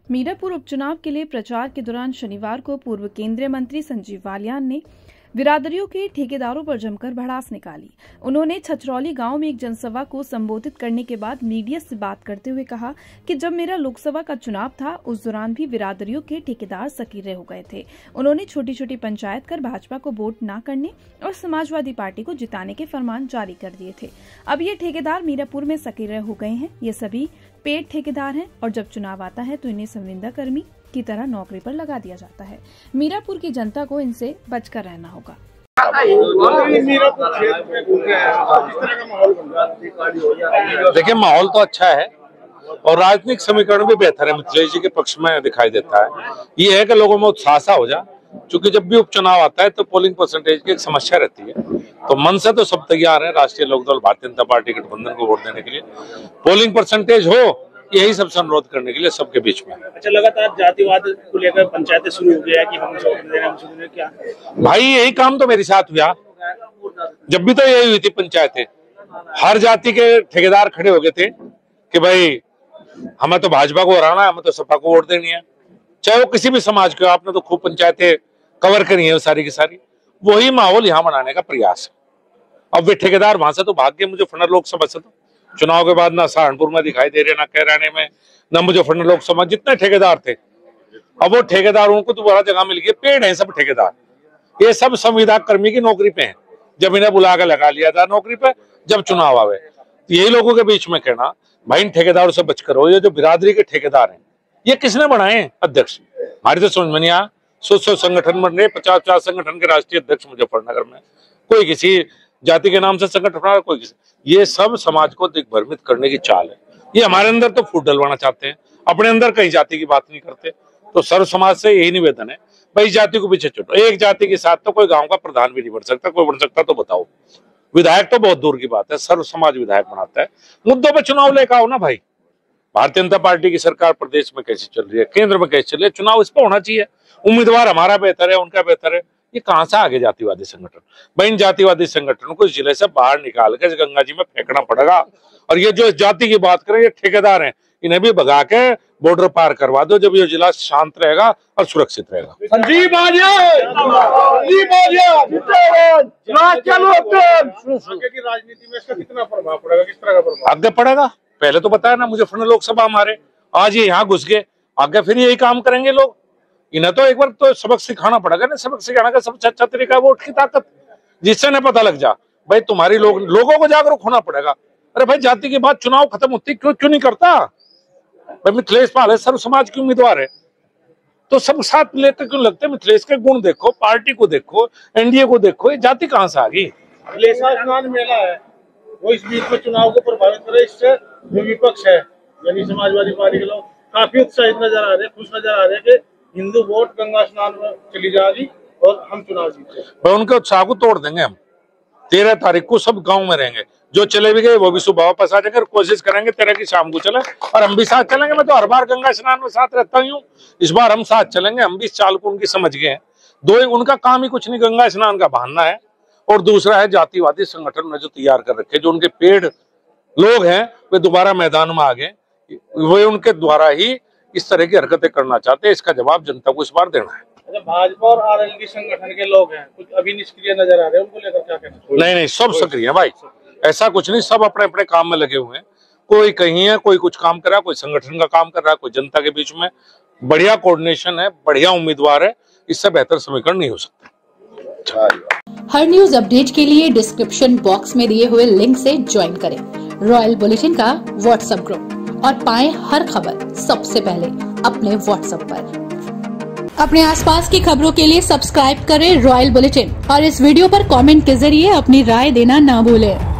मीरापुर उपचुनाव के लिए प्रचार के दौरान शनिवार को पूर्व केंद्रीय मंत्री संजीव बालियान ने बिरादरियों के ठेकेदारों पर जमकर भड़ास निकाली। उन्होंने छछरौली गांव में एक जनसभा को संबोधित करने के बाद मीडिया से बात करते हुए कहा कि जब मेरा लोकसभा का चुनाव था उस दौरान भी बिरादरियों के ठेकेदार सक्रिय हो गए थे। उन्होंने छोटी छोटी पंचायत कर भाजपा को वोट न करने और समाजवादी पार्टी को जिताने के फरमान जारी कर दिए थे। अब ये ठेकेदार मीरापुर में सक्रिय हो गए हैं। ये सभी पेड ठेकेदार हैं और जब चुनाव आता है तो इन्हें संविदा कर्मी की तरह नौकरी पर लगा दिया जाता है। मीरापुर की जनता को इनसे बचकर रहना होगा। देखिए, माहौल तो अच्छा है और राजनीतिक समीकरण भी बेहतर है, मिथिलेश जी के पक्ष में दिखाई देता है। ये है कि लोगों में उत्साह सा हो जा, क्योंकि जब भी उपचुनाव आता है तो पोलिंग परसेंटेज की एक समस्या रहती है। तो मन से तो सब तैयार है राष्ट्रीय लोकदल भारतीय जनता पार्टी गठबंधन को वोट देने के लिए। पोलिंग परसेंटेज हो, यही सबसे अनुरोध करने के लिए सबके बीच में। अच्छा, लगातार जातिवाद को लेकर पंचायतें शुरू हो गया है कि हम क्या भाई, यही काम तो मेरे साथ हुआ। जब भी तो यही हुई थी पंचायतें, हर जाति के ठेकेदार खड़े हो गए थे कि भाई हमें तो भाजपा को हराना है, हमें तो सपा को वोट देनी है, चाहे वो किसी भी समाज के। आपने तो खूब पंचायतें कवर करी है सारी की सारी। वही माहौल यहाँ बनाने का प्रयास है। अब वे ठेकेदार वहां से तो भाग गए मुजफ्फरनगर लोकसभा से। तो चुनाव के बाद ना सहारनपुर में दिखाई दे रहे, ना कैराने में, ना मुजफ्फरनगर लोकसभा। जितने ठेकेदार थे, अब वो ठेकेदारों को दोबारा जगह मिल गई। पेड़ है सब ठेकेदार, ये सब संविदा कर्मी की नौकरी पे हैं। जब इन्हें बुला कर लगा लिया था नौकरी पे, जब चुनाव आवे। तो यही लोगों के बीच में कहना, भाई इन ठेकेदारों से बचकर हो। ये जो बिरादरी के ठेकेदार हैं, ये किसने बनाए हैं अध्यक्ष? हमारी तो समझ में नहीं आया। 100 संगठन बन रहे, 50 संगठन के राष्ट्रीय अध्यक्ष मुजफ्फरनगर में। कोई किसी जाति के नाम से संगठन बना, कोई किसी। ये सब समाज को दिग्भ्रमित करने की चाल है। ये हमारे अंदर तो फूट डलवाना चाहते हैं, अपने अंदर कहीं जाति की बात नहीं करते। तो सर्व समाज से यही निवेदन है, भाई जाति को पीछे छोड़ो। एक जाति के साथ तो कोई गांव का प्रधान भी नहीं बन सकता। कोई बन सकता तो बताओ। विधायक तो बहुत दूर की बात है, सर्व समाज विधायक बनाता है। मुद्दों पर चुनाव लेकर आओ ना भाई। भारतीय जनता पार्टी की सरकार प्रदेश में कैसी चल रही है, केंद्र में कैसी चल रही है, चुनाव इस पर होना चाहिए। उम्मीदवार हमारा बेहतर है, उनका बेहतर है। ये कहां से आगे जातिवादी संगठन? भाई इन जातिवादी संगठनों को इस जिले से बाहर निकाल कर गंगा जी में फेंकना पड़ेगा। और ये जो जाति की बात करें, ये ठेकेदार हैं, इन्हें भी भगा के बॉर्डर पार करवा दो, जब ये जिला शांत रहेगा और सुरक्षित रहेगा। संजीव बालियान की राजनीति में इसका कितना प्रभाव पड़ेगा, किस तरह का प्रभाव आगे पड़ेगा? पहले तो बताया ना, मुजफ्फरनगर लोकसभा हमारे, आज ये यहाँ घुस गए, आगे फिर यही काम करेंगे लोग। इन्हें तो एक बार तो सबक सिखाना पड़ेगा ना। सबक सिखाने का सबसे अच्छा तरीका है वोट की ताकत, जिससे न पता लग जा भाई तुम्हारी लोगों को जागरूक होना पड़ेगा। अरे भाई, जाति की बात चुनाव खत्म होती क्यों नहीं करता? भाई मिथिलेश पाल सर्व समाज की उम्मीदवार है, तो सब साथ लेकर क्यों लगते? मिथिलेश के गुण देखो, पार्टी को देखो, एनडीए को देखो। ये जाति कहां से आ गई? स्नान मेला है वो इस बीच में चुनाव को प्रभावित करे। इससे जो विपक्ष है यानी समाजवादी पार्टी के लोग काफी उत्साहित नजर आ रहे, खुश नजर आ रहे कि हिंदू वोट गंगा स्नान में चली जाएगी और हम चुनाव जीते। उनके उत्साह को तोड़ देंगे हम। 13 तारीख को सब गांव में रहेंगे। जो चले भी गए वो भी सुबह वापस आ जाएंगे। कोशिश करेंगे 13 की शाम को चले, और हम भी साथ चलेंगे। मैं तो हर बार गंगा स्नान में साथ रहता हूँ, इस बार हम साथ चलेंगे। हम भी इस चाल को उनकी समझ गए हैं। उनका काम ही कुछ नहीं, गंगा स्नान का बहाना है। और दूसरा है जातिवादी संगठन में जो तैयार कर रखे, जो उनके पेड़ लोग हैं, वे दोबारा मैदान में आ गए। वे उनके द्वारा ही इस तरह की हरकतें करना चाहते हैं। इसका जवाब जनता को इस बार देना है। अच्छा, भाजपा और आरएलडी संगठन के लोग हैं, कुछ अभी निष्क्रिय नजर आ रहे हैं, उनको लेकर क्या कहना? नहीं, सब सक्रिय है भाई। ऐसा कुछ नहीं, सब अपने अपने काम में लगे हुए हैं। कोई कहीं है, कोई कुछ काम कर रहा है, कोई संगठन का काम कर रहा है, कोई जनता के बीच में। बढ़िया कोऑर्डिनेशन है, बढ़िया उम्मीदवार है। इससे बेहतर समीकरण नहीं हो सकता। हर न्यूज अपडेट के लिए डिस्क्रिप्शन बॉक्स में दिए हुए लिंक से ज्वाइन करें रॉयल बुलेटिन का व्हाट्सएप ग्रुप और पाएं हर खबर सबसे पहले अपने व्हाट्सएप पर। अपने आसपास की खबरों के लिए सब्सक्राइब करें रॉयल बुलेटिन और इस वीडियो पर कमेंट के जरिए अपनी राय देना ना भूलें।